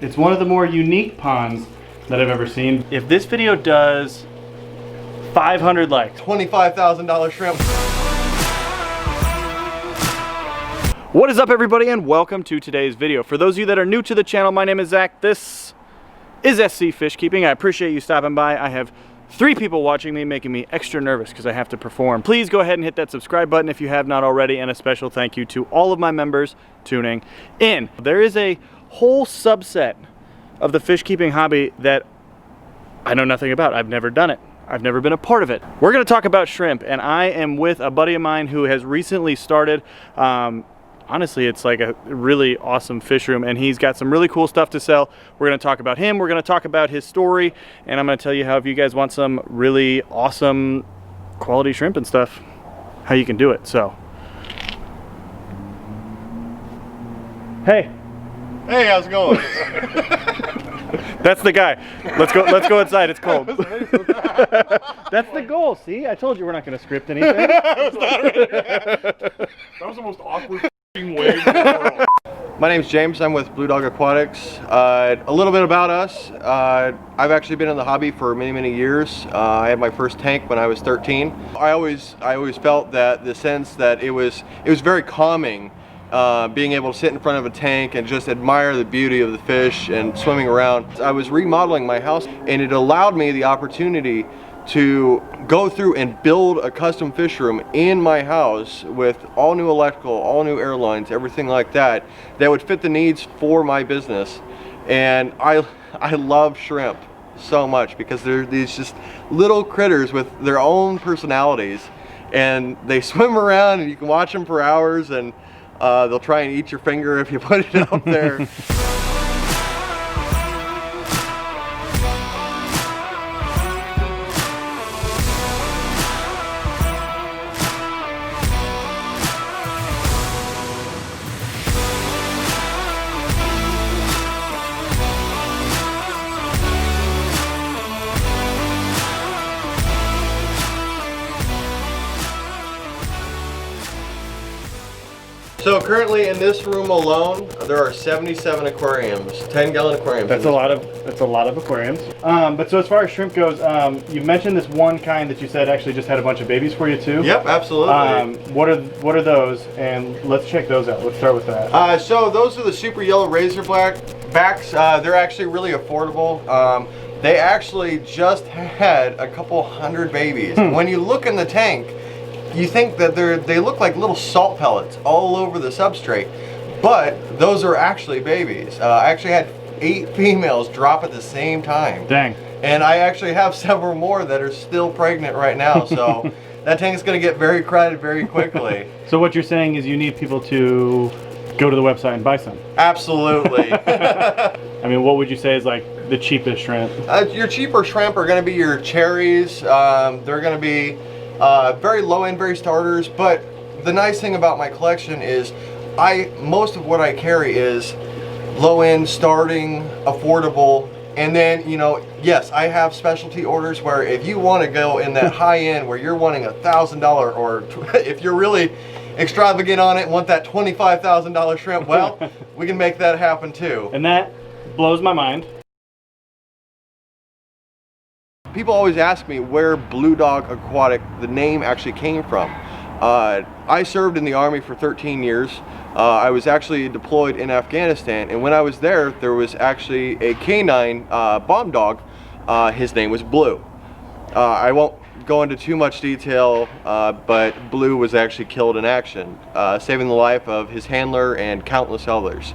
It's one of the more unique ponds that I've ever seen. If this video does 500 likes, $25,000 shrimp. What is up, everybody, and welcome to today's video. For those of you that are new to the channel, my name is Zach. This is SC Fish Keeping. I appreciate you stopping by. I have 3 people watching me, making me extra nervous because I have to perform. Please go ahead and hit that subscribe button if you have not already, and a special thank you to all of my members tuning in. There is a whole subset of the fish keeping hobby that I know nothing about. I've never done it. I've never been a part of it. We're going to talk about shrimp, and I am with a buddy of mine who has recently started. Honestly, it's like a really awesome fish room, and he's got some really cool stuff to sell. We're going to talk about him. We're going to talk about his story, and I'm going to tell you how, if you guys want some really awesome quality shrimp and stuff, how you can do it. So, hey. Hey, how's it going? That's the guy. Let's go inside. It's cold. That's the goal. See, I told you we're not going to script anything. That was the most awkward way in the world. My name's James. I'm with Dog Aquatics. A little bit about us. I've actually been in the hobby for many years. I had my first tank when I was 13. I always felt that the sense that it was very calming. Being able to sit in front of a tank and just admire the beauty of the fish and swimming around. I was remodeling my house, and it allowed me the opportunity to go through and build a custom fish room in my house with all new electrical, all new air lines, everything like that would fit the needs for my business. And I love shrimp so much because they're these just little critters with their own personalities, and they swim around and you can watch them for hours, and they'll try and eat your finger if you put it out there. So currently in this room alone, there are 77 aquariums, 10-gallon aquariums. That's a lot of aquariums. But so as far as shrimp goes, you mentioned this one kind that you said actually just had a bunch of babies for you too. Yep, absolutely. What are those? And let's check those out. Let's start with that. So those are the super yellow razorback backs. They're actually really affordable. They actually just had a couple hundred babies. When you look in the tank, you think that they look like little salt pellets all over the substrate, but those are actually babies. I actually had 8 females drop at the same time. Dang. And I actually have several more that are still pregnant right now, so that tank is going to get very crowded very quickly. So what you're saying is you need people to go to the website and buy some? Absolutely. I mean, what would you say is like the cheapest shrimp? Your cheaper shrimp are going to be your cherries. They're going to be very low-end, very starters, but the nice thing about my collection is most of what I carry is low-end, starting, affordable, and then, you know, yes, I have specialty orders where if you want to go in that high-end where you're wanting $1,000, or if you're really extravagant on it and want that $25,000 shrimp, well, we can make that happen too. And that blows my mind. People always ask me where Dog Aquatic, the name, actually came from. I served in the Army for 13 years. I was actually deployed in Afghanistan, and when I was there was actually a canine bomb dog. His name was Blue. I won't go into too much detail, but Blue was actually killed in action, saving the life of his handler and countless others.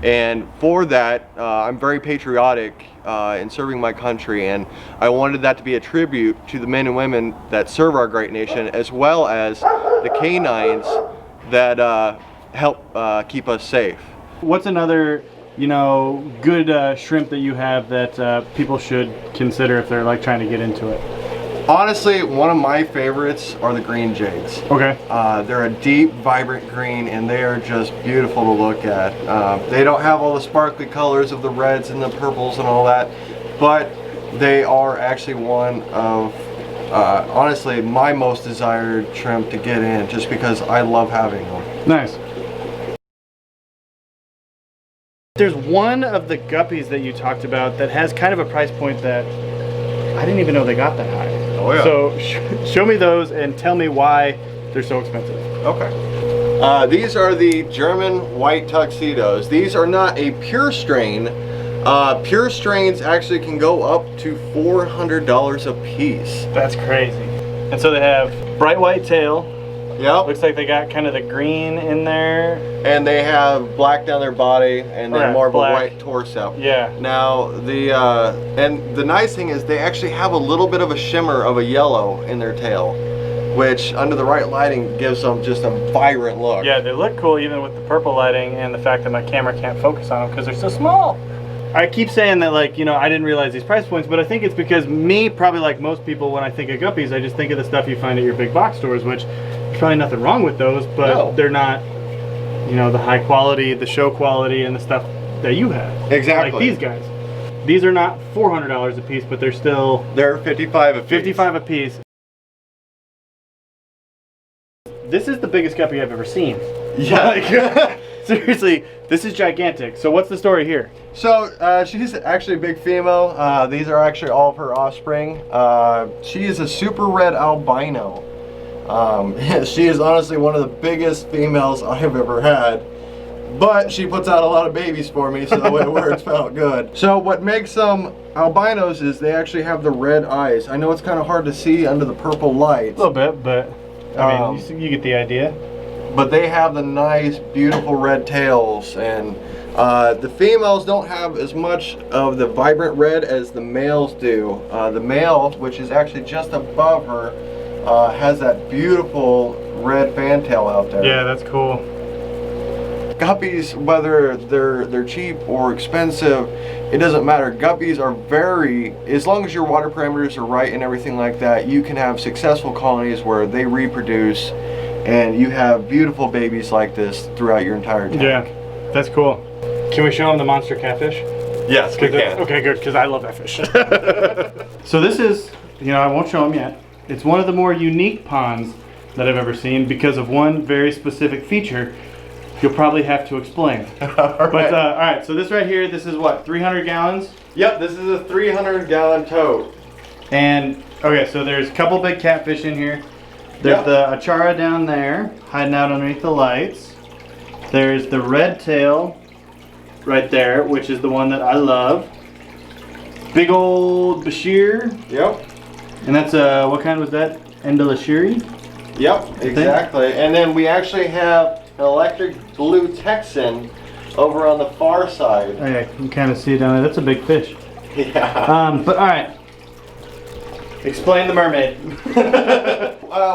And for that, I'm very patriotic in serving my country, and I wanted that to be a tribute to the men and women that serve our great nation, as well as the canines that help keep us safe. What's another, you know, good shrimp that you have that people should consider if they're like trying to get into it? Honestly, one of my favorites are the green jigs. Okay. They're a deep, vibrant green, and they are just beautiful to look at. They don't have all the sparkly colors of the reds and the purples and all that, but they are actually one of, honestly, my most desired shrimp to get in, just because I love having them. Nice. There's one of the Guppies that you talked about that has kind of a price point that I didn't even know they got that high. Oh yeah. So show me those and tell me why they're so expensive. Okay. These are the German white tuxedos. These are not a pure strain. Pure strains actually can go up to $400 a piece. That's crazy. And so they have bright white tail. Yep. Looks like they got kind of the green in there. And they have black down their body and then more of black. a white torso. Yeah. Now and the nice thing is they actually have a little bit of a shimmer of a yellow in their tail, which under the right lighting gives them just a vibrant look. Yeah, they look cool even with the purple lighting and the fact that my camera can't focus on them because they're so small. I keep saying that, like, you know, I didn't realize these price points, but I think it's because me, probably like most people, when I think of Guppies, I just think of the stuff you find at your big box stores, which there's probably nothing wrong with those, but they're not, you know, the high quality, the show quality, and the stuff that you have. Exactly. Like these guys. These are not $400 a piece, but they're still... They're $55 a piece. $55 a piece. This is the biggest Guppy I've ever seen. Yeah. Like, seriously, this is gigantic. So what's the story here? So she's actually a big female. These are actually all of her offspring. She is a super red albino. She is honestly one of the biggest females I have ever had. But she puts out a lot of babies for me, so the way it works felt good. So what makes them albinos is they actually have the red eyes. I know it's kind of hard to see under the purple light. A little bit, but I mean, you get the idea. But they have the nice, beautiful red tails, and the females don't have as much of the vibrant red as the males do. The male, which is actually just above her, has that beautiful red fantail out there. Yeah, that's cool. Guppies, whether they're cheap or expensive, it doesn't matter. Guppies are very, as long as your water parameters are right and everything like that, you can have successful colonies where they reproduce and you have beautiful babies like this throughout your entire tank. Yeah, that's cool. Can we show them the monster catfish? Yes, we can. Okay, good, because I love that fish. So this is, you know, I won't show them yet. It's one of the more unique ponds that I've ever seen because of one very specific feature you'll probably have to explain. But all right, so this right here, this is what, 300 gallons? Yep, this is a 300-gallon tote. And okay, so there's a couple big catfish in here. There's the achara down there, hiding out underneath the lights. There's the red tail right there, which is the one that I love. Big old Bashir. Yep. And that's what kind was that? Endolashiri? Yep, exactly. And then we actually have an electric blue Texan over on the far side. Oh yeah, you can kind of see it down there. That's a big fish. Yeah. But all right. Explain the mermaid.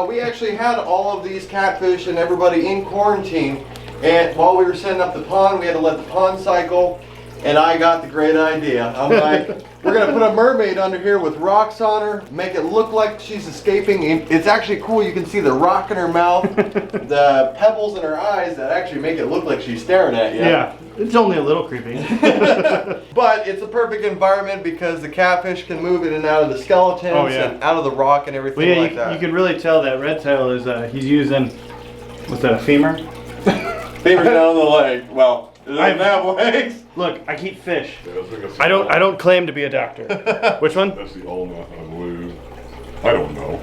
We actually had all of these catfish and everybody in quarantine, and while we were setting up the pond, we had to let the pond cycle, and I got the great idea. I'm like, we're gonna put a mermaid under here with rocks on her, make it look like she's escaping. It's actually cool, you can see the rock in her mouth, the pebbles in her eyes that actually make it look like she's staring at you. Yeah, it's only a little creepy. But it's a perfect environment because the catfish can move in and out of the skeletons and out of the rock and everything like that. You can really tell that red tail is, he's using, what's that, a femur? Femur down the leg. Well, it doesn't have legs. Look, I keep fish. Yeah, I don't claim to be a doctor. Which one? That's the all nothing blue. I don't know.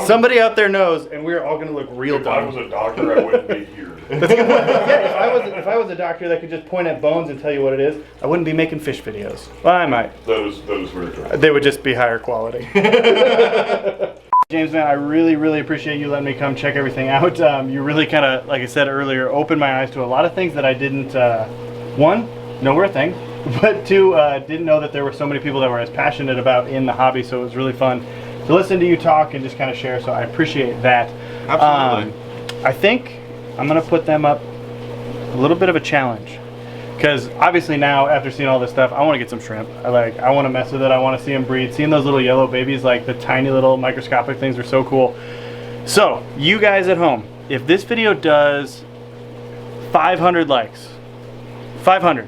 Somebody out there knows, and we're all gonna look real If I dumb. was a doctor, I wouldn't be here. Yeah, if I was a doctor that could just point at bones and tell you what it is, I wouldn't be making fish videos. Well, I might. That is very true. They would just be higher quality. James, man, I really appreciate you letting me come check everything out. You really kind of, like I said earlier, opened my eyes to a lot of things that I didn't, one, know were a thing, but two, didn't know that there were so many people that were as passionate about in the hobby, so it was really fun to listen to you talk and just kind of share, so I appreciate that. Absolutely. I think I'm going to put them up a little bit of a challenge. Because obviously now, after seeing all this stuff, I want to get some shrimp. I want to mess with it. I want to see them breed. Seeing those little yellow babies, like the tiny little microscopic things, are so cool. So, you guys at home, if this video does 500 likes, 500,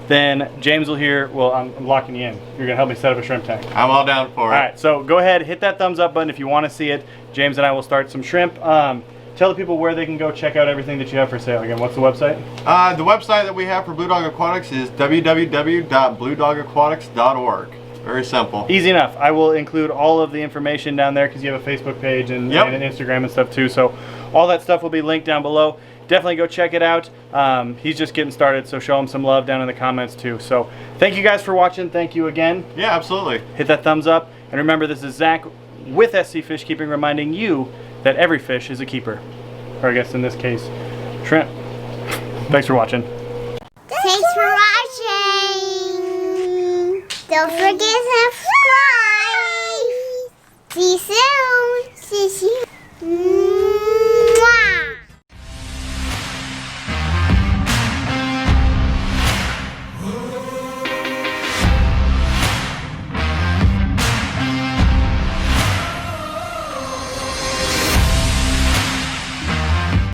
then James will hear, well, I'm locking you in. You're going to help me set up a shrimp tank. I'm all down for it. All right, so go ahead, hit that thumbs up button if you want to see it. James and I will start some shrimp. tell the people where they can go check out everything that you have for sale again. What's the website? The website that we have for Blue Dog Aquatics is www.bluedogaquatics.org. Very simple. Easy enough. I will include all of the information down there because you have a Facebook page and, Yep. and an Instagram and stuff too. So all that stuff will be linked down below. Definitely go check it out. He's just getting started, so show him some love down in the comments too. So thank you guys for watching. Thank you again. Yeah, absolutely. Hit that thumbs up. And remember, this is Zach with SC Fish Keeping reminding you that every fish is a keeper. Or I guess in this case, shrimp. Thanks for watching. Thanks for watching. Don't forget to subscribe. See you soon. See you.